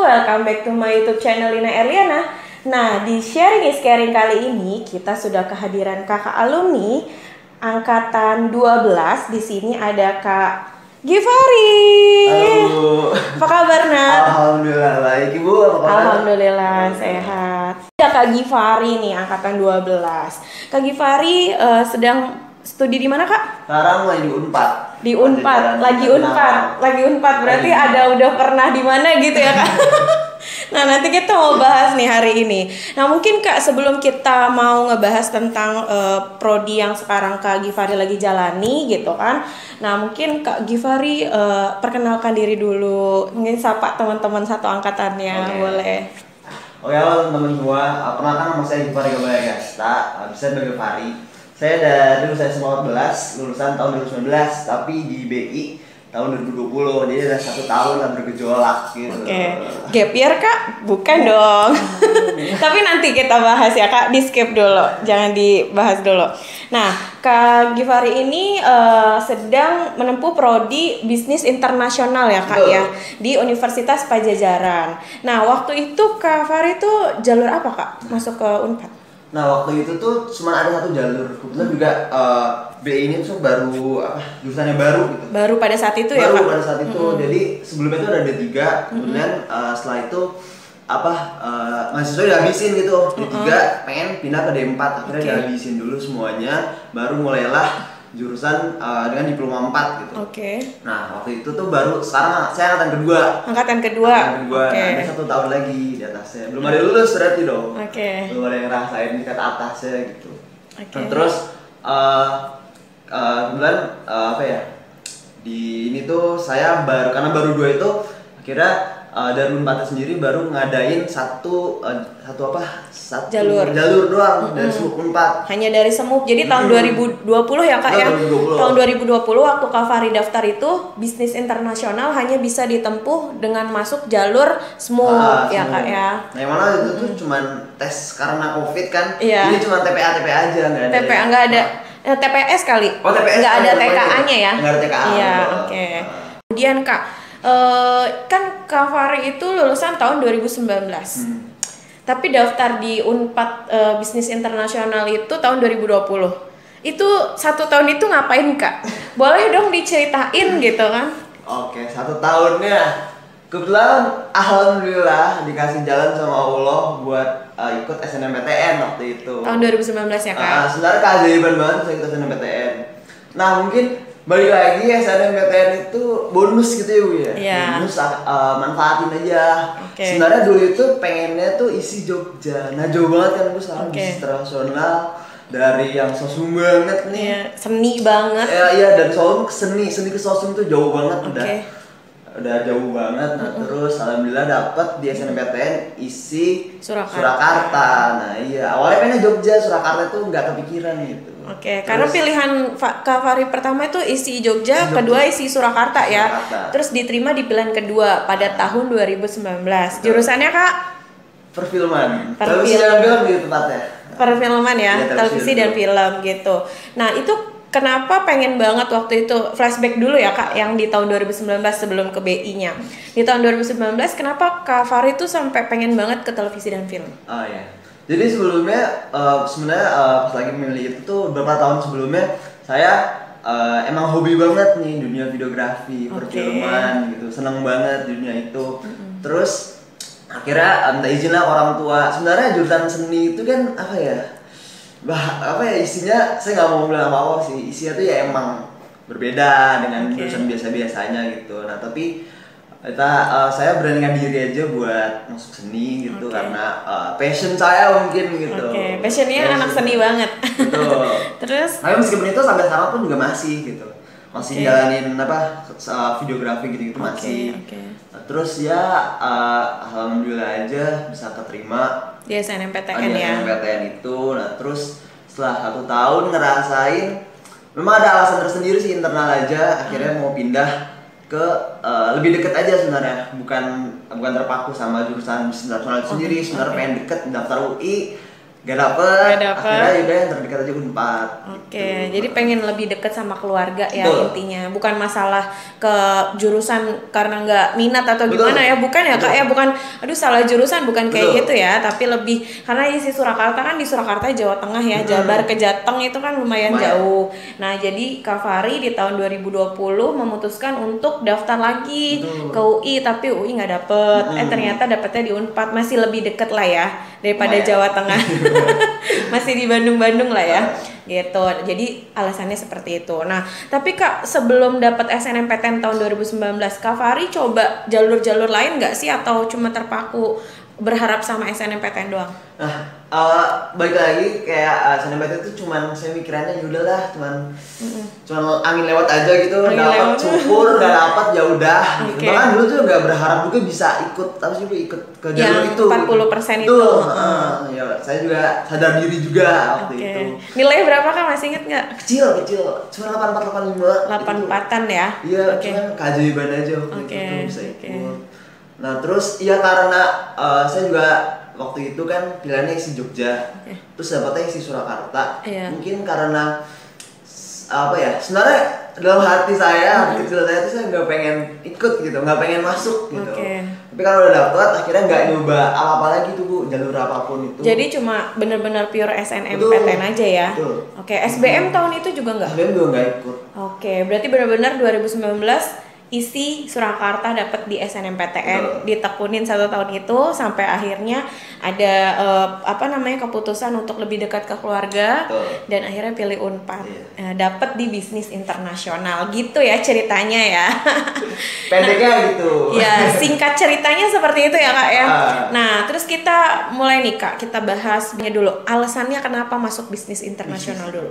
welcome back to my YouTube channel Lina Erliana. Nah, di sharing is caring kali ini kita sudah kehadiran kakak alumni angkatan 12. Di sini ada Kak Givari. Halo. Apa kabar, Nak? Alhamdulillah baik, Ibu. Apa kabar? Alhamdulillah sehat. Ada Kak Givari nih angkatan 12. Kak Givari sedang studi di mana, Kak? Sekarang lagi di Unpad. Di Unpad, lagi Unpad berarti ada udah pernah di mana gitu ya, Kak? Nah, nanti kita mau bahas nih hari ini. Nah, mungkin Kak sebelum kita mau ngebahas tentang prodi yang sekarang Kak Givari lagi jalani gitu kan. Nah, mungkin Kak Givari perkenalkan diri dulu. Mungkin sapa teman-teman satu angkatannya, boleh. Oke, halo teman-teman semua. Perkenalkan nama saya Givari Gabaya Gasta. Bisa dipanggil Givari. Saya dari saya 14, lulusan tahun 2019, tapi di BI tahun 2020. Jadi ada 1 tahun lah bergejolak gitu. Oke. Gap year, Kak? Bukan dong. Tapi nanti kita bahas ya, Kak. Di skip dulu, jangan dibahas dulu. Nah, Kak Givari ini sedang menempuh prodi bisnis internasional ya, Kak ya, di Universitas Pajajaran. Nah, waktu itu Kak Givari itu jalur apa, Kak? Masuk ke Unpad? Nah, waktu itu tuh cuma ada 1 jalur. Kebetulan juga BI ini tuh baru jurusannya baru gitu. Baru pada saat itu ya, Kak? Baru pada saat itu. Jadi sebelumnya itu ada D3. Kemudian setelah itu mahasiswa udah habisin gitu. D3 pengen pindah ke D4. Akhirnya udah habisin dulu semuanya. Baru mulailah jurusan dengan diploma 4 gitu. Nah, waktu itu tuh baru sekarang saya angkatan kedua. Angkatan kedua. Ada 1 tahun lagi di atasnya. Belum ada lulus berarti dong. Belum ada yang ngerasain di kata atasnya gitu. Nah, terus kebetulan di ini tuh saya karena baru 2 itu akhirnya dari Unpad sendiri baru ngadain satu jalur doang dari SMUP Unpad. Hanya dari SMUP. Jadi tahun 2020 ya, Kak ya. 2020. Tahun 2020 waktu Kak Givari daftar itu bisnis internasional hanya bisa ditempuh dengan masuk jalur SMUP ya, Kak ya. Nah, yang mana itu tuh cuman tes karena Covid kan. Iya. Jadi cuma TPA aja enggak ada. TPA enggak ada. TPS kali. Oh, TPS. Enggak ada TKA-nya ya. Enggak ada TKA. Iya, oke. Kemudian Kak, kan Kak Givari itu lulusan tahun 2019. Tapi daftar di Unpad Bisnis Internasional itu tahun 2020. Itu 1 tahun itu ngapain, Kak? Boleh dong diceritain gitu kan? Oke, 1 tahunnya kebetulan alhamdulillah dikasih jalan sama Allah buat ikut SNMPTN waktu itu. Tahun 2019 ya, Kak? Sebenarnya keajaiban banget saya ikut SNMPTN. Nah, mungkin balik lagi SNMPTN itu bonus gitu ya, Bu ya. Yeah. Bonus manfaatin aja. Sebenarnya dulu itu pengennya tuh isi Jogja. Nah, jauh banget kan Bu sekarang bisnis internasional dari yang sosum banget nih. Seni banget. Iya, dan sosum ke seni ke sosum tuh jauh banget udah jauh banget. Nah, terus alhamdulillah dapat di SNMPTN isi Surakarta. Nah, iya, awalnya pengen Jogja, Surakarta tuh nggak kepikiran gitu. Karena pilihan Kak Givari pertama itu isi Jogja, kedua isi Surakarta ya. Terus diterima di pilihan kedua pada tahun 2019. Jurusannya, Kak? Perfilman. Televisi dan film gitu tepatnya. Perfilman ya, televisi dan film gitu. Nah, itu kenapa pengen banget waktu itu, flashback dulu ya, Kak, yang di tahun 2019 sebelum ke BI-nya. Di tahun 2019 kenapa Kak Givari tuh sampai pengen banget ke televisi dan film? Oh iya. Jadi sebelumnya sebenarnya pas lagi memilih itu tuh beberapa tahun sebelumnya saya emang hobi banget nih dunia videografi, perfilman gitu. Seneng banget di dunia itu. Terus akhirnya minta izin lah orang tua. Sebenarnya jurusan seni itu kan isinya saya nggak mau bilang apa-apa sih, isinya tuh ya emang berbeda dengan jurusan biasa-biasanya gitu. Nah, tapi saya beranikan diri aja buat masuk seni gitu karena passion saya mungkin gitu. Passionnya anak seni banget. Betul. Terus? Tapi meskipun itu sampai sekarang pun juga masih gitu, masih jalanin videografi gitu masih. Terus ya alhamdulillah aja bisa keterima di SNMPTN ya. Di SNMPTN itu. Nah, terus setelah 1 tahun ngerasain memang ada alasan tersendiri sih, internal aja. Akhirnya mau pindah ke lebih deket aja sebenarnya, bukan terpaku sama jurusan bisnis internasional sendiri. Sebenarnya pengen deket, daftar UI Gak dapet. Gak dapet. Akhirnya yaudah yang terdekat aja Unpad. Oke, gitu. jadi pengen lebih deket sama keluarga ya. Betul. Intinya, bukan masalah ke jurusan karena nggak minat atau Betul. gimana ya, bukan ya Kak Betul. ya, bukan aduh salah jurusan, bukan kayak Betul. gitu ya, tapi lebih karena isi Surakarta kan di Surakarta Jawa Tengah ya, Jabar ke Jateng itu kan lumayan jauh. Nah, jadi Kak Fahri di tahun 2020 memutuskan untuk daftar lagi ke UI, tapi UI nggak dapet. Ternyata dapetnya di Unpad, masih lebih deket lah ya daripada Jawa Tengah. Masih di Bandung-Bandung lah ya. Gitu. Jadi alasannya seperti itu. Nah, tapi Kak, sebelum dapat SNMPTN tahun 2019, Kak Fahri coba jalur-jalur lain nggak sih, atau cuma terpaku berharap sama SNMPTN doang? Nah, balik lagi kayak SNMPTN itu cuman saya mikirannya yaudahlah, cuman angin lewat aja gitu, dapat syukur, nggak dapat ya udah. Okay. Bahkan dulu tuh nggak berharap juga bisa ikut, tapi juga ikut ke jalur yang itu. 40% gitu. itu. Ya, saya juga sadar diri juga waktu itu. Nilai berapa Kak, masih inget nggak? Kecil, cuma 84, 85. 84-an ya? Iya, cuman keajaiban aja waktu itu bisa ikut. Nah terus ya karena saya juga waktu itu kan pilihannya isi Jogja, terus dapatnya isi Surakarta. Mungkin karena apa ya, sebenarnya dalam hati saya, hati kecil saya tuh saya nggak pengen ikut gitu, nggak pengen masuk gitu. Tapi kalau udah dapet akhirnya nggak nyoba apa-apa lagi tuh Bu, jalur apapun itu. Jadi cuma bener-bener pure SNMPTN aja ya? Oke, SBM tahun itu juga nggak? SBM juga nggak ikut. Oke, berarti benar-benar 2019 isi Surakarta dapat di SNMPTN, ditekunin 1 tahun itu sampai akhirnya ada keputusan untuk lebih dekat ke keluarga. Dan akhirnya pilih Unpad, dapat di bisnis internasional gitu ya ceritanya ya. Pendeknya gitu. Ya, singkat ceritanya seperti itu ya Kak ya. Nah, terus kita mulai nih Kak, kita bahas dulu alasannya kenapa masuk bisnis internasional dulu.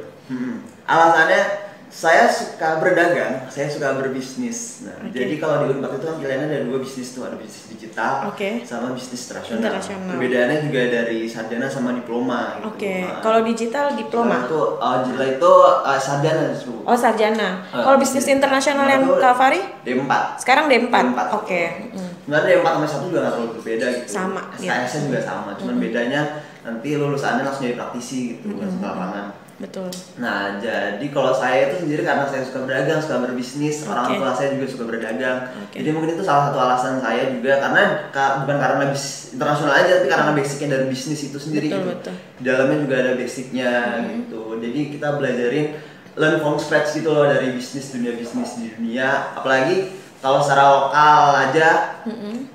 Alasannya saya suka berdagang, saya suka berbisnis. Nah, jadi kalau di Unpad itu kan pilihannya ada 2 bisnis tuh, ada bisnis digital sama bisnis internasional. Perbedaannya juga dari sarjana sama diploma gitu. Kalau digital diploma? Digital itu sarjana justru. Oh, sarjana. Kalau bisnis internasional yang Kak Fahri? D4. Sekarang D4. Sebenarnya D4 sama 1 juga nggak terlalu berbeda gitu. Sama. SKS-nya juga sama, cuman bedanya nanti lulusannya langsung jadi praktisi gitu, langsung ke lapangan. Betul. Nah, jadi kalau saya itu sendiri karena saya suka berdagang, suka berbisnis, orang tua saya juga suka berdagang. Jadi mungkin itu salah satu alasan saya juga, karena bukan karena bisnis internasional aja, tapi karena basicnya dari bisnis itu sendiri. Betul. Di dalamnya juga ada basicnya gitu. Jadi kita belajarin learn from scratch gitu loh dari bisnis di dunia. Apalagi kalau secara lokal aja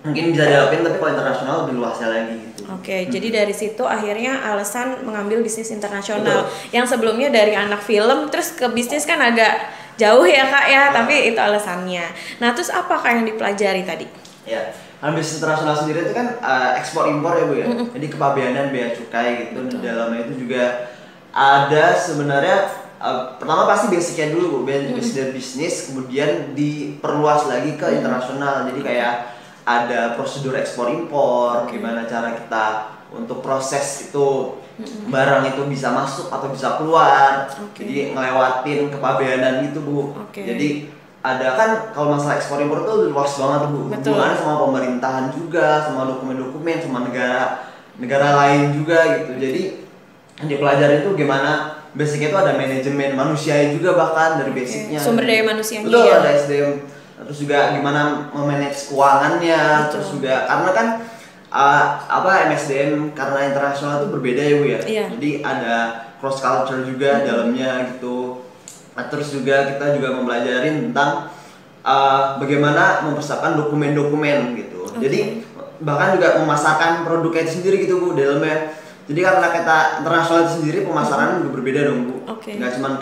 mungkin bisa dilakuin, tapi kalau internasional lebih luasnya lagi gitu. Jadi dari situ akhirnya alasan mengambil bisnis internasional. Yang sebelumnya dari anak film terus ke bisnis kan agak jauh ya Kak ya, tapi itu alasannya. Nah, terus apa Kak yang dipelajari tadi? Ya, bisnis internasional sendiri itu kan ekspor impor ya Bu ya. Jadi kepabeanan, bea cukai gitu. Di dalamnya itu juga ada sebenarnya pertama pasti basicnya dulu Bu, basic dari bisnis, kemudian diperluas lagi ke internasional. Jadi kayak ada prosedur ekspor impor, gimana cara kita untuk proses itu barang itu bisa masuk atau bisa keluar. Jadi ngelewatin kepabeanan gitu Bu. Jadi ada kan kalau masalah ekspor impor itu luas banget Bu. Hubungannya sama pemerintahan juga, sama dokumen-dokumen, sama negara lain juga gitu. Jadi yang dipelajari itu gimana basicnya itu ada manajemen manusia juga, bahkan dari basicnya sumber daya manusianya. Betul, ada SDM. Terus juga gimana memanage keuangannya. Terus juga karena kan MSDM karena internasional itu berbeda ya Bu ya. Jadi ada cross culture juga dalamnya gitu. Terus juga kita juga mempelajari tentang bagaimana mempersiapkan dokumen-dokumen gitu. Jadi bahkan juga memasarkan produknya itu sendiri gitu Bu dalamnya. Jadi karena kita internasional itu sendiri pemasaran juga berbeda dong Bu. Nggak cuma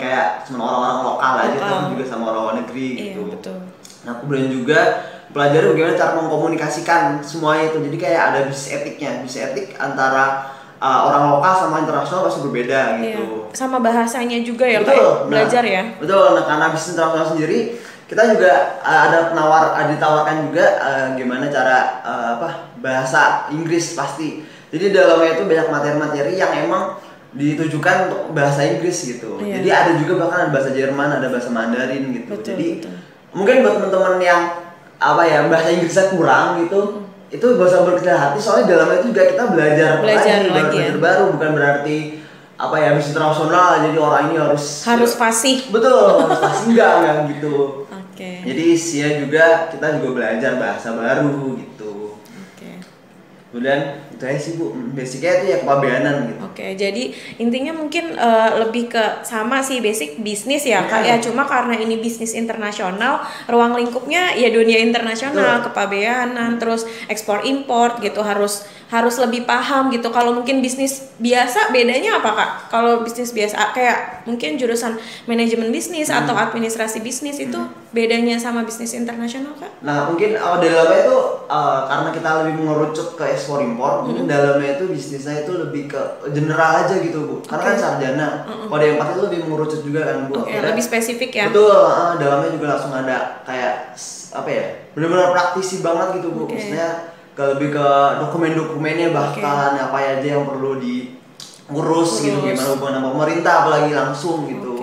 orang-orang lokal aja, tapi juga sama orang negeri gitu. Nah, kemudian juga pelajari bagaimana cara mengkomunikasikan semuanya itu. Jadi kayak ada bisnis etiknya, bisnis etik antara orang lokal sama internasional pasti berbeda gitu. Sama bahasanya juga ya Kak, belajar ya. Betul. Nah, karena bisnis internasional sendiri kita juga ditawarkan juga gimana cara bahasa Inggris pasti. Jadi dalamnya itu banyak materi-materi yang emang ditujukan untuk bahasa Inggris gitu. Jadi ada juga bahkan ada bahasa Jerman, ada bahasa Mandarin gitu. Mungkin buat teman-teman yang bahasa Inggrisnya kurang gitu, itu gak usah berkecil hati, soalnya dalamnya itu juga kita belajar lagi ya. baru, bukan berarti apa ya bisnis internasional jadi orang ini harus fasih. Betul, harus fasih enggak gitu. Oke. Jadi kita juga belajar bahasa baru gitu. Oke. Kemudian itu aja sih Bu, basicnya itu ya kepabeanan gitu. Oke, jadi intinya mungkin lebih ke sama sih basic bisnis ya Kak ya, cuma karena ini bisnis internasional, ruang lingkupnya ya dunia internasional, kepabeanan, terus ekspor import gitu, harus lebih paham gitu. Kalau mungkin bisnis biasa bedanya apa Kak? Kalau bisnis biasa kayak mungkin jurusan manajemen bisnis atau administrasi bisnis itu bedanya sama bisnis internasional Kak? Nah mungkin dalamnya itu karena kita lebih mengerucut ke ekspor impor, mungkin dalamnya itu bisnisnya itu lebih ke general aja gitu Bu, karena kan sarjana. Kalau yang empat itu lebih mengerucut juga kan Bu. Lebih spesifik ya. Betul, dalamnya juga langsung ada kayak apa ya, benar-benar praktisi banget gitu Bu. Maksudnya lebih ke dokumen-dokumennya, bahkan apa aja yang perlu diurus gitu, gimana hubungan sama pemerintah apalagi langsung gitu.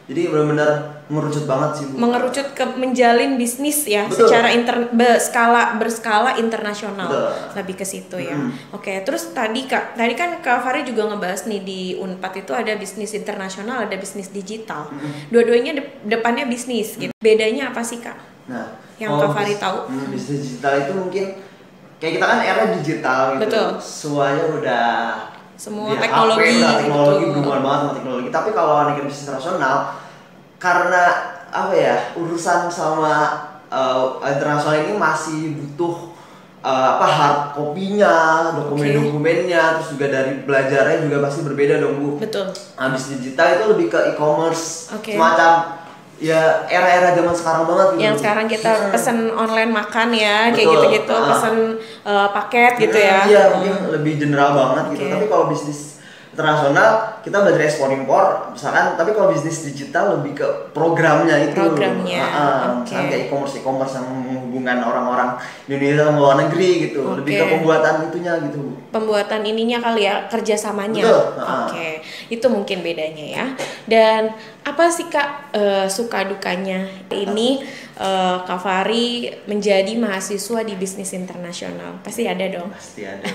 Jadi benar-benar mengerucut banget sih Bu. Mengerucut ke menjalin bisnis ya. Betul. Secara berskala internasional. Betul. Lebih ke situ ya. Oke, terus tadi kan Kak Fahri juga ngebahas nih di Unpad itu ada bisnis internasional, ada bisnis digital. Dua-duanya depannya bisnis gitu. Bedanya apa sih Kak? Nah, yang Kak Fahri tahu? Bisnis digital itu mungkin kayak kita kan era digital gitu. Betul. Semuanya udah semua teknologi gitu. Berhubungan banget sama teknologi. Tapi kalau anak bisnis internasional, karena apa ya, urusan sama internasional ini masih butuh hard copy-nya, dokumen-dokumennya, terus juga dari belajarnya juga pasti berbeda dong Bu. Betul. Habis digital itu lebih ke e-commerce, semacam ya era-era zaman sekarang banget gitu. Yang sekarang kita pesen online makan ya, kayak gitu-gitu, pesen paket gitu ya. Iya, mungkin lebih general banget gitu. Tapi kalau bisnis internasional kita belajar ekspor impor misalkan, tapi kalau bisnis digital lebih ke programnya itu. Misalkan kayak e-commerce yang menghubungkan orang-orang Indonesia sama luar negeri gitu. Lebih ke pembuatan itunya gitu. Pembuatan ininya kali ya, kerjasamanya. Betul. Itu mungkin bedanya ya. Dan apa sih Kak suka dukanya ini Kak Fahri menjadi mahasiswa di bisnis internasional? Pasti ada dong. Pasti ada.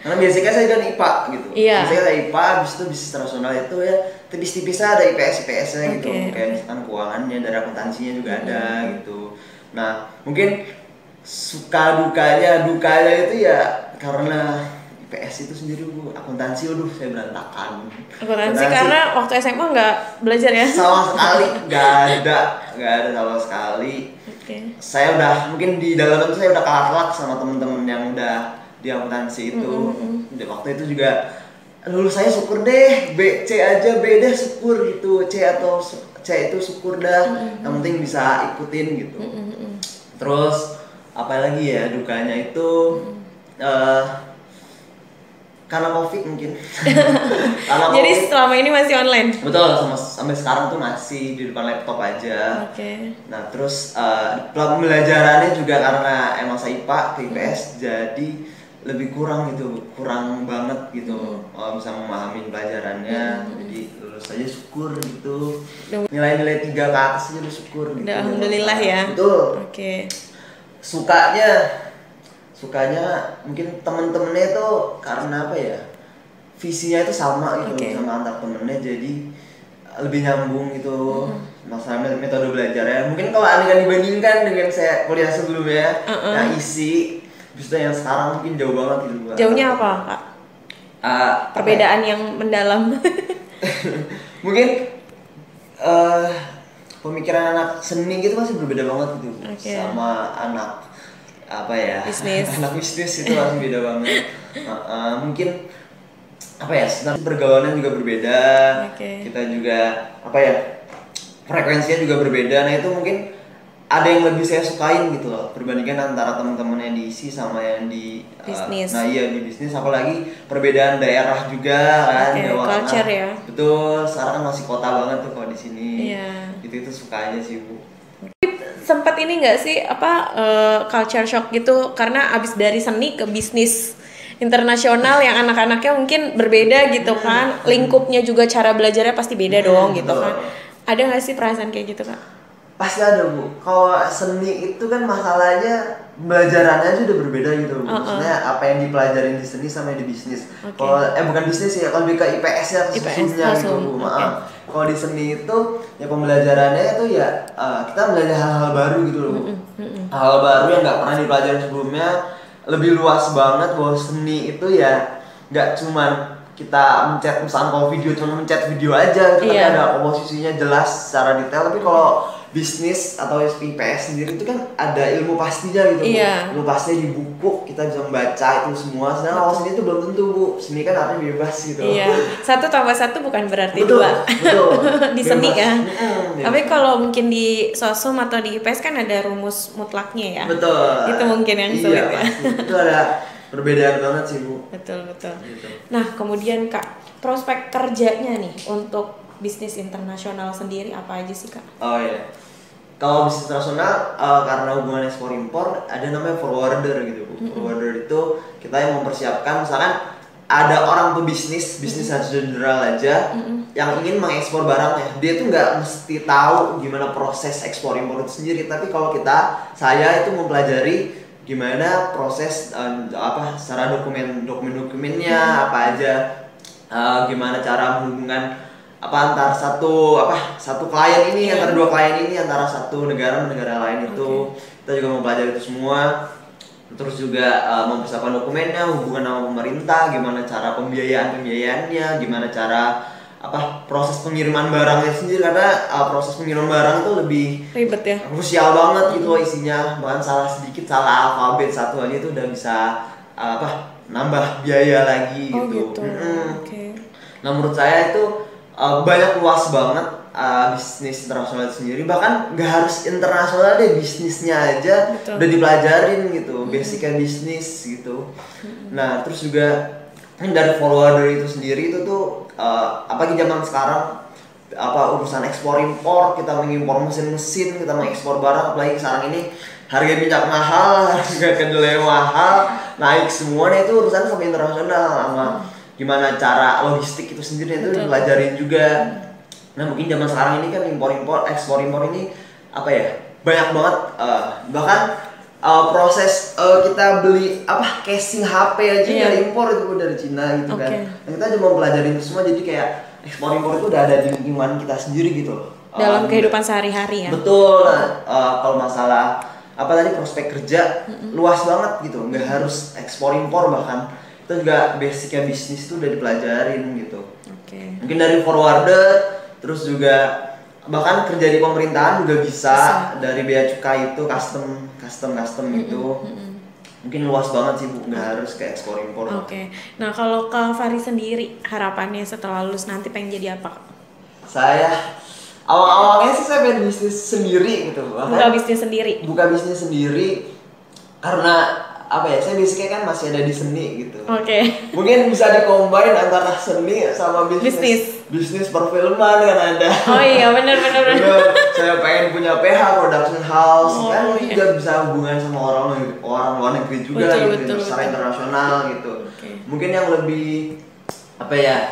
Karena biasanya saya kan IPA gitu. Iya. Biasanya saya IPA, habis itu bisnis internasional itu ya tipis-tipisnya ada IPS-nya gitu. Kayak misalkan keuangannya, dari akuntansinya juga ada gitu. Nah, mungkin suka dukanya itu ya karena IPS itu sendiri Bu, akuntansi saya berantakan. Akuntansi karena waktu SMA nggak belajar ya? Sama sekali nggak ada sama sekali. Saya udah mungkin di dalam itu saya udah kalah telak sama temen-temen yang udah di akuntansi itu. Waktu itu juga lulus saya syukur deh, B, C aja, B deh syukur gitu, C itu syukur dah, yang penting bisa ikutin gitu. Terus apalagi ya dukanya itu karena COVID mungkin. Jadi selama ini masih online? Betul, sampai sekarang tuh masih di depan laptop aja. Nah terus pembelajarannya juga karena emang saya IPA ke IPS, jadi lebih kurang banget gitu. Bisa memahami pelajarannya, jadi lulus aja syukur gitu. Nilai-nilai 3 ke atas aja udah syukur gitu. Alhamdulillah ya. Betul. Sukanya mungkin temen-temennya itu karena apa ya, visinya itu sama gitu sama antar temennya, jadi lebih nyambung gitu. Masalah metode belajarnya mungkin kalau Anda dibandingkan dengan saya kuliah sebelumnya yang isi, bisa yang sekarang mungkin jauh banget gitu. Jauhnya apa Kak? Perbedaan yang mendalam. Mungkin pemikiran anak seni gitu masih berbeda banget gitu sama anak bisnis. Anak bisnis itu masih beda banget. Mungkin pergaulannya juga berbeda. Kita juga frekuensinya juga berbeda. Nah itu mungkin ada yang lebih saya sukain gitu loh, perbandingan antara teman-teman yang di ISI sama yang di bisnis. Di bisnis, apalagi perbedaan daerah juga kan. Culture ya. Betul, sekarang kan masih kota banget tuh kalau di sini. Itu suka aja sih Bu. Sempat ini nggak sih culture shock gitu karena abis dari seni ke bisnis internasional yang anak-anaknya mungkin berbeda gitu kan, lingkupnya juga cara belajarnya pasti beda dong gitu kan. Ada nggak sih perasaan kayak gitu Kak? Pasti ada Bu. Kalau seni itu kan masalahnya belajarannya aja udah berbeda gitu. Maksudnya apa yang dipelajarin di seni sama yang di bisnis. Kalau bukan bisnis ya, kalau lebih ke IPS ya, kesusumnya gitu Bu. Maaf. Kalau di seni itu ya pembelajarannya itu ya kita belajar hal-hal baru gitu loh Bu. Hal baru yang nggak pernah dipelajari sebelumnya, lebih luas banget. Bahwa seni itu ya nggak cuman kita mencet, misalkan kalau video cuma mencet video aja, tapi ada komposisinya jelas secara detail. Tapi kalau bisnis atau IPS sendiri itu kan ada ilmu pastinya gitu Bu. Ilmu pastinya di buku kita bisa membaca itu semua. Sedangkan kalau seni itu belum tentu Bu. Seni kan artinya bebas gitu. Iya. 1+1 bukan berarti betul, 2. Betul. Di seni ya. Tapi kalau mungkin di sosum atau di IPS kan ada rumus mutlaknya ya. Betul. Itu mungkin yang sulit ya. Itu ada perbedaan banget sih Bu. Betul. Gitu. Nah kemudian Kak, prospek kerjanya nih untuk bisnis internasional sendiri apa aja sih Kak? Oh iya. Kalau bisnis internasional karena hubungan ekspor impor ada namanya forwarder gitu Bu. Forwarder itu kita yang mempersiapkan, misalkan ada orang pebisnis, bisnis general aja yang ingin mengekspor barangnya. Dia tuh nggak mesti tahu gimana proses ekspor impor itu sendiri, tapi kalau saya itu mempelajari gimana proses secara dokumennya apa aja, gimana cara menghubungkan antar satu klien ini antara dua klien ini, antara satu negara lain itu. Kita juga mempelajari itu semua. Terus juga mempersiapkan dokumennya, hubungan sama pemerintah, gimana cara pembiayaannya, gimana cara proses pengiriman barangnya sendiri, karena proses pengiriman barang itu lebih ribet ya, krusial banget gitu loh isinya. Bahkan salah alfabet satu aja itu udah bisa nambah biaya lagi gitu. Nah menurut saya itu banyak luas banget bisnis internasional itu sendiri. Bahkan nggak harus internasional deh, bisnisnya aja udah dipelajarin gitu, basicnya bisnis gitu. Nah terus juga dari forwarder itu sendiri itu tuh apalagi zaman sekarang urusan ekspor impor, kita mengimpor mesin-mesin, kita mengekspor barang, apalagi sekarang ini harga minyak mahal, harga kedelai mahal, naik semuanya, itu urusan sama internasional, sama gimana cara logistik itu sendiri itu dipelajarin juga. Nah mungkin zaman sekarang ini kan ekspor impor ini banyak banget, bahkan proses kita beli casing HP aja dari impor itu dari Cina gitu kan. Nah, kita cuma mempelajari itu semua, jadi kayak ekspor impor itu udah ada di lingkungan kita sendiri gitu dalam kehidupan sehari-hari ya. Betul. Kalau masalah prospek kerja luas banget gitu, nggak harus ekspor impor, bahkan itu juga basicnya bisnis itu udah dipelajarin gitu. Mungkin dari forwarder, terus juga bahkan kerja di pemerintahan juga bisa. Dari bea cukai itu custom itu mungkin luas banget sih Bu, nggak harus ke ekspor impor. Nah kalau Kak Fahri sendiri harapannya setelah lulus nanti pengen jadi apa? Saya awalnya sih saya pengen bisnis sendiri gitu. Buka bisnis sendiri karena saya basicnya kan masih ada di seni gitu. Mungkin bisa dikombin antara seni sama bisnis perfilman kan ada. Benar. Saya pengen punya PH, production house, juga bisa hubungan sama orang luar negeri juga secara internasional gitu. Mungkin yang lebih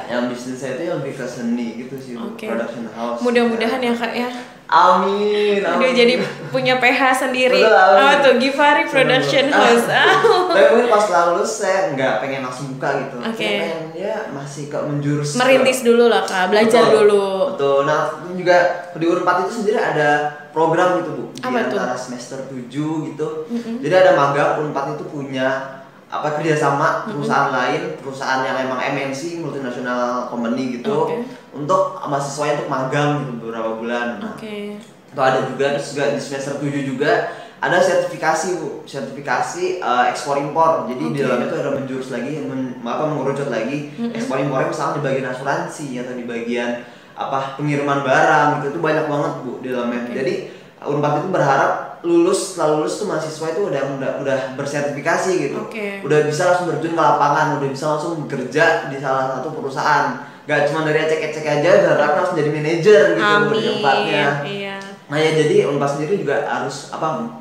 yang bisnis saya itu yang lebih ke seni gitu sih, production house. Mudah-mudahan ya Kak ya. Amin. Udah jadi punya PH sendiri. Givari Production House. Tapi mungkin pas lulus saya nggak pengen langsung buka gitu. Saya pengen masih menjurus. Merintis dulu lah Kak, belajar dulu. Betul. Nah juga di Unpad itu sendiri ada program gitu Bu. Antara semester 7 gitu. Jadi ada magang. Unpad itu punya kerjasama perusahaan yang emang MNC, multinational company gitu, untuk mahasiswa untuk magang gitu beberapa bulan. Itu ada juga. Terus juga di semester 7 juga ada sertifikasi Bu, ekspor impor. Jadi di dalamnya itu ada menjurus lagi, mengerucut lagi ekspor impornya, misalnya di bagian asuransi atau di bagian pengiriman barang gitu. Itu banyak banget Bu di dalamnya. Jadi Unpad itu berharap setelah lulus tuh mahasiswa itu udah bersertifikasi gitu. Udah bisa langsung terjun ke lapangan, udah bisa langsung bekerja di salah satu perusahaan. Gak cuma dari cek aja, berharap langsung jadi manajer gitu di Unpadnya. Nah ya jadi Unpad sendiri juga harus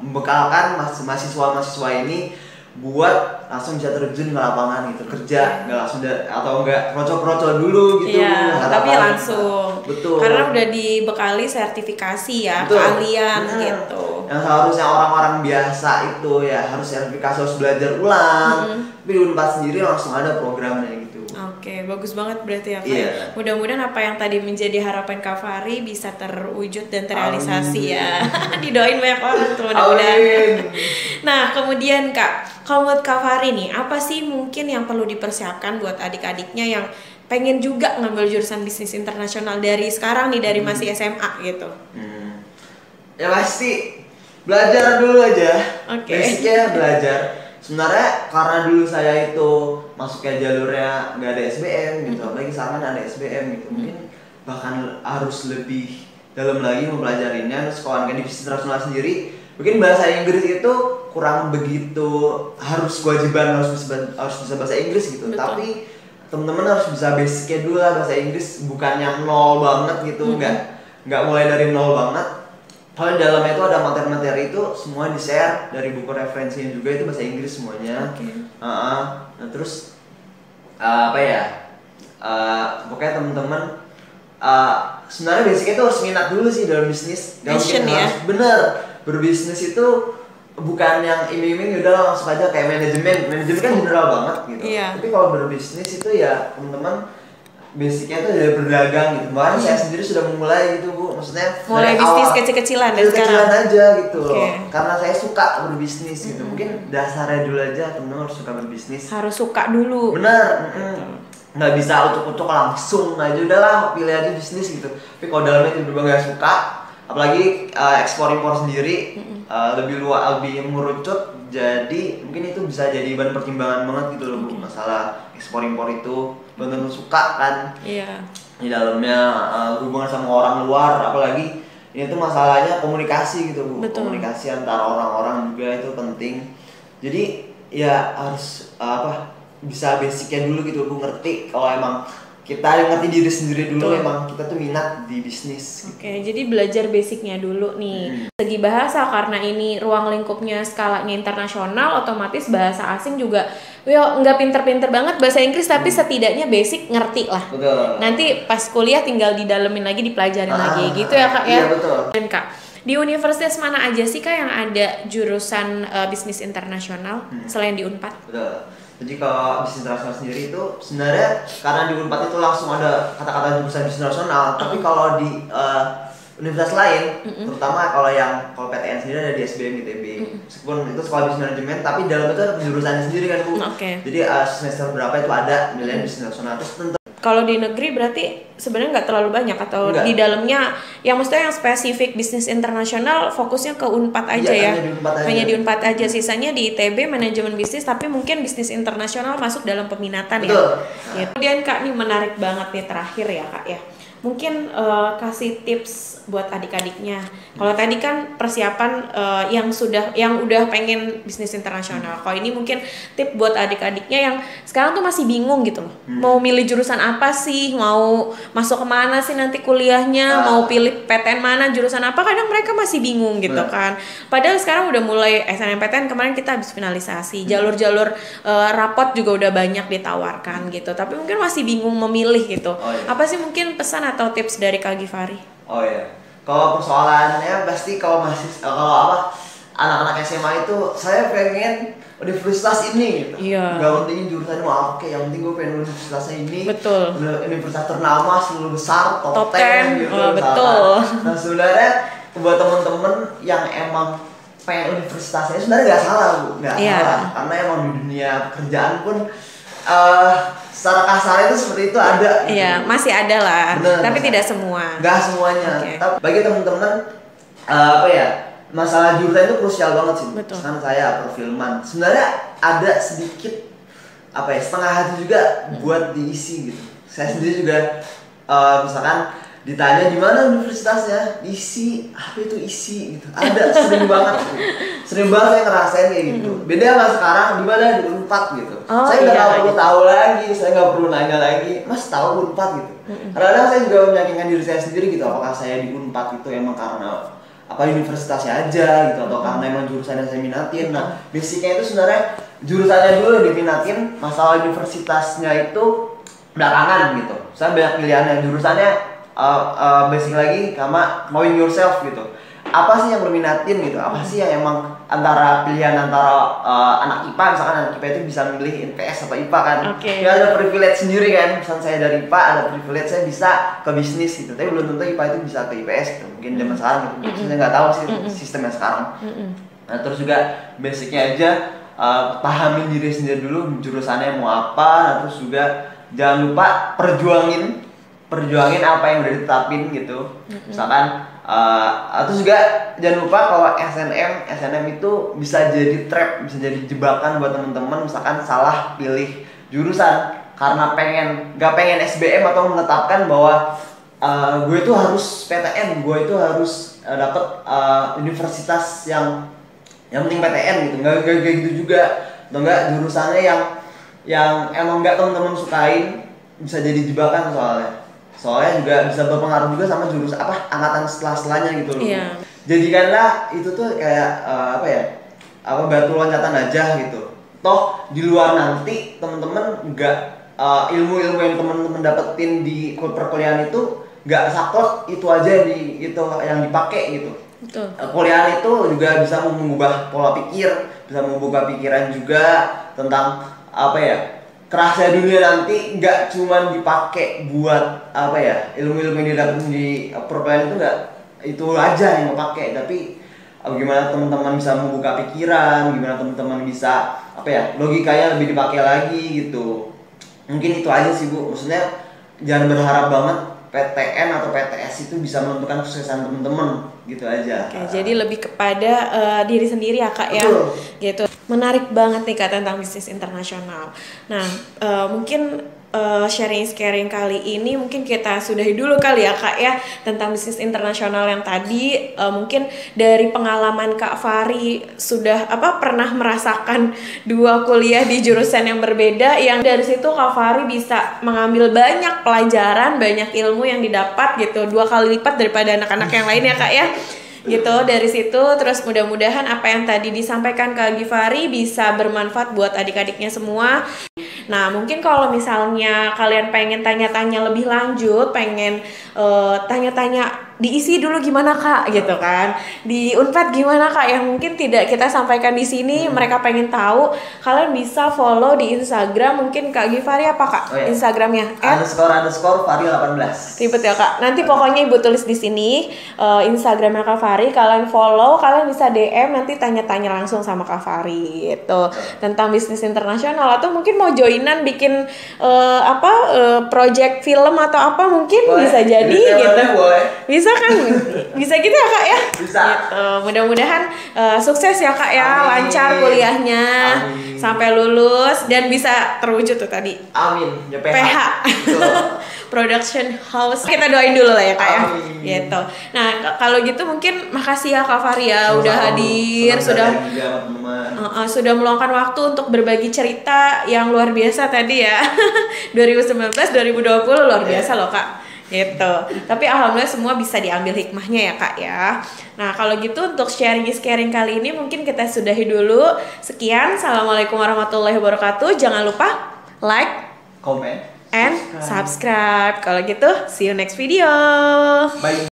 membekalkan mahasiswa ini buat langsung bisa terjun ke lapangan gitu, kerja nggak langsung atau nggak kroco-kroco dulu gitu. Iya, tapi langsung. Betul. Karena udah dibekali sertifikasi ya, keahlian gitu. Yang seharusnya orang-orang biasa itu ya harus sertifikasi, harus belajar ulang. Tapi di Unpad sendiri langsung ada programnya gitu. Oke, bagus banget berarti ya Kak. Iya. Mudah-mudahan apa yang tadi menjadi harapan Kak Fahri bisa terwujud dan terrealisasi ya. Didoain banyak orang tuh mudah-mudahan. Nah, kemudian Kak, kalau buat Kak Fahri nih, apa sih mungkin yang perlu dipersiapkan buat adik-adiknya yang pengen juga ngambil jurusan bisnis internasional dari sekarang nih, dari masih SMA gitu? Ya pasti belajar dulu aja. Basicnya belajar. Sebenarnya karena dulu saya itu masuknya jalurnya nggak ada SBM gitu, apalagi sekarang ada SBM gitu, mungkin bahkan harus lebih dalam lagi mempelajarinya. Terus kalau di bisnis internasional sendiri, mungkin bahasa Inggris itu kurang begitu harus kewajiban harus bisa bahasa Inggris gitu. Tapi teman-teman harus bisa basicnya dulu lah bahasa Inggris, bukannya nol banget gitu, nggak mulai dari nol banget. Kalau di dalamnya itu ada materi-materi itu semua di-share dari buku referensinya juga, itu bahasa Inggris semuanya. Nah terus pokoknya teman-teman sebenarnya basicnya itu harus minat dulu sih dalam bisnis. Passion ya. Harus bener berbisnis itu bukan yang iming-iming udah langsung aja kayak manajemen kan general banget gitu. Tapi kalau berbisnis itu ya teman-teman basicnya itu dari berdagang gitu. Makanya saya sendiri sudah memulai gitu Bu, maksudnya mulai bisnis kecil-kecilan dari sekarang aja gitu loh. Karena saya suka berbisnis gitu. Mungkin dasarnya dulu aja teman-teman harus suka berbisnis. Harus suka dulu. Bener. Nggak bisa utuk-utuk langsung aja, udahlah pilih aja bisnis gitu. Tapi kalau dalamnya tiba-tiba nggak suka, apalagi ekspor impor sendiri lebih mengerucut, jadi mungkin itu bisa jadi bahan pertimbangan banget gitu loh Bu, masalah ekspor impor itu benar-benar suka kan. Di dalamnya hubungan sama orang luar, apalagi ini tuh masalahnya komunikasi gitu Bu. Komunikasi antara orang-orang juga itu penting. Jadi ya harus bisa basicnya dulu gitu Bu, ngerti kalau emang kita ngerti diri sendiri dulu, emang kita tuh minat di bisnis. Jadi belajar basicnya dulu nih. Segi bahasa, karena ini ruang lingkupnya skalanya internasional, otomatis bahasa asing juga nggak pinter-pinter banget bahasa Inggris, tapi setidaknya basic ngerti lah. Nanti pas kuliah tinggal didalemin lagi, dipelajarin lagi gitu ya Kak ya. Iya betul. Dan Kak, di universitas mana aja sih Kak yang ada jurusan bisnis internasional selain di Unpad? Betul. Jadi kalau bisnis internasional sendiri itu sebenarnya karena di Unpad itu langsung ada kata-kata jurusan bisnis internasional, tapi kalau di universitas lain, terutama kalau PTN sendiri ada di SBM ITB. Meskipun itu sekolah bisnis manajemen, tapi dalam itu ada jurusannya sendiri kan Bu. Jadi semester berapa itu ada nilai bisnis internasional. Terus tentu kalau di negeri berarti sebenarnya nggak terlalu banyak, atau di dalamnya yang maksudnya yang spesifik bisnis internasional fokusnya ke Unpad aja ya? Hanya di Unpad aja, sisanya di ITB manajemen bisnis, tapi mungkin bisnis internasional masuk dalam peminatan ya. Kemudian Kak, nih menarik banget nih terakhir ya Kak ya. Mungkin kasih tips buat adik-adiknya. Kalau tadi kan persiapan yang udah pengen bisnis internasional. Kalau ini mungkin tip buat adik-adiknya yang sekarang tuh masih bingung gitu loh. Mau milih jurusan apa sih? Mau masuk kemana sih nanti kuliahnya? Mau pilih PTN mana? Jurusan apa? Kadang mereka masih bingung gitu kan. Padahal sekarang udah mulai SNMPTN, kemarin kita habis finalisasi. Jalur-jalur rapot juga udah banyak ditawarkan gitu. Tapi mungkin masih bingung memilih gitu. Apa sih mungkin pesan atau tips dari Kak Gifari? Kalau persoalannya pasti kalau anak-anak SMA itu saya pengen universitas ini gitu. Gak penting jurusannya mau apa, yang penting gue pengen universitasnya ini. Universitas ternama, seluruh besar, top 10 gitu. Nah sebenarnya buat temen-temen yang emang pengen universitasnya sebenarnya nggak salah Bu, nggak salah. Karena emang di dunia pekerjaan pun secara kasar itu seperti itu ada. Masih ada lah. Tapi tidak semua. Nggak semuanya. Tapi bagi teman-teman masalah jurusan itu krusial banget sih. Kan saya perfilman. Sebenarnya ada sedikit setengah hati juga buat diisi gitu. Saya sendiri juga misalkan ditanya di mana universitasnya, isi apa itu isi gitu. Ada sering banget saya ngerasain kayak gitu. Beda sama sekarang di mana di Unpad gitu. Saya nggak perlu tahu lagi, saya nggak perlu nanya lagi, Mas tahu Unpad gitu. Kadang-kadang saya juga meyakinkan diri saya sendiri gitu, apakah saya di Unpad itu emang karena apa universitasnya aja gitu, atau karena emang jurusannya saya minatin. Nah basicnya itu sebenarnya jurusannya dulu diminatin, masalah universitasnya itu belakangan gitu. Saya banyak pilihannya, jurusannya basic lagi sama knowing yourself gitu. Apa sih yang berminatin gitu, apa sih yang emang antara pilihan antara anak IPA, misalkan anak IPA itu bisa milih IPS atau IPA kan. Ya ada privilege sendiri kan, misalnya saya dari IPA ada privilege saya bisa ke bisnis gitu, tapi belum tentu IPA itu bisa ke IPS gitu, mungkin zaman sekarang gitu. Saya nggak tahu sih sistemnya sekarang. Nah terus juga basicnya aja pahamin diri sendiri dulu jurusannya mau apa. Nah terus juga jangan lupa perjuangin apa yang udah ditetapin gitu. Misalkan terus juga jangan lupa kalau SNM itu bisa jadi trap, bisa jadi jebakan buat teman-teman. Misalkan salah pilih jurusan karena gak pengen SBM atau menetapkan bahwa gue itu harus PTN, gue itu harus dapet universitas yang penting PTN gitu. Nggak kayak gitu juga, atau enggak jurusannya yang emang nggak teman-teman sukain bisa jadi jebakan soalnya juga bisa berpengaruh juga sama angkatan setelahnya gitu loh. Jadikanlah itu tuh kayak batu loncatan aja gitu. Toh di luar nanti teman-teman nggak ilmu-ilmu yang teman-teman dapetin di perkuliahan itu nggak saklek itu aja itu yang dipakai gitu. Betul. Kuliah itu juga bisa mengubah pola pikir, bisa membuka pikiran juga tentang kerahasiaan dunia nanti nggak cuma dipakai buat ilmu-ilmu yang didapat di perkuliahan itu nggak itu aja yang dipakai, tapi gimana teman-teman bisa membuka pikiran, gimana teman-teman bisa logikanya lebih dipakai lagi gitu. Mungkin itu aja sih Bu, maksudnya jangan berharap banget PTN atau PTS itu bisa menentukan kesuksesan teman-teman gitu aja. Oke, jadi lebih kepada diri sendiri ya Kak ya. Betul. Gitu. Menarik banget nih Kak tentang bisnis internasional. Nah, mungkin sharing kali ini mungkin kita sudahi dulu kali ya Kak ya tentang bisnis internasional yang tadi. Mungkin dari pengalaman Kak Fari sudah pernah merasakan 2 kuliah di jurusan yang berbeda, yang dari situ Kak Fari bisa mengambil banyak pelajaran, banyak ilmu yang didapat gitu, 2 kali lipat daripada anak-anak yang lain ya Kak ya. Gitu dari situ. Terus mudah-mudahan apa yang tadi disampaikan Kak Givari bisa bermanfaat buat adik-adiknya semua. Nah mungkin kalau misalnya kalian pengen tanya-tanya lebih lanjut, pengen tanya-tanya diisi dulu gimana Kak gitu kan, di Unpad gimana Kak, yang mungkin tidak kita sampaikan di sini, mereka pengen tahu, kalian bisa follow di Instagram. Mungkin Kak Givari apa Kak Instagramnya? _Fari18. Ribet ya Kak, nanti pokoknya Ibu tulis di sini Instagramnya Kak Fari, kalian follow, kalian bisa DM nanti tanya-tanya langsung sama Kak Fari itu tentang bisnis internasional, atau mungkin mau joinan bikin project film atau apa mungkin boleh. Bisa jadi gitu. Bisa kan? Bisa gitu ya Kak ya? Bisa. Gitu. Mudah-mudahan sukses ya Kak ya. Amin. Lancar kuliahnya. Amin. Sampai lulus dan bisa terwujud tuh tadi. Amin. Ya PH. Production house. Kita doain dulu lah ya Kak ya. Gitu. Nah, kalau gitu mungkin makasih ya Kak Fari ya udah hadir, sudah meluangkan waktu untuk berbagi cerita yang luar biasa tadi ya. 2019 2020 luar biasa loh Kak. Gitu. Tapi alhamdulillah semua bisa diambil hikmahnya ya Kak ya. Nah kalau gitu untuk sharing kali ini mungkin kita sudahi dulu. Sekian, assalamualaikum warahmatullahi wabarakatuh. Jangan lupa like, comment, and subscribe. Kalau gitu see you next video. Bye.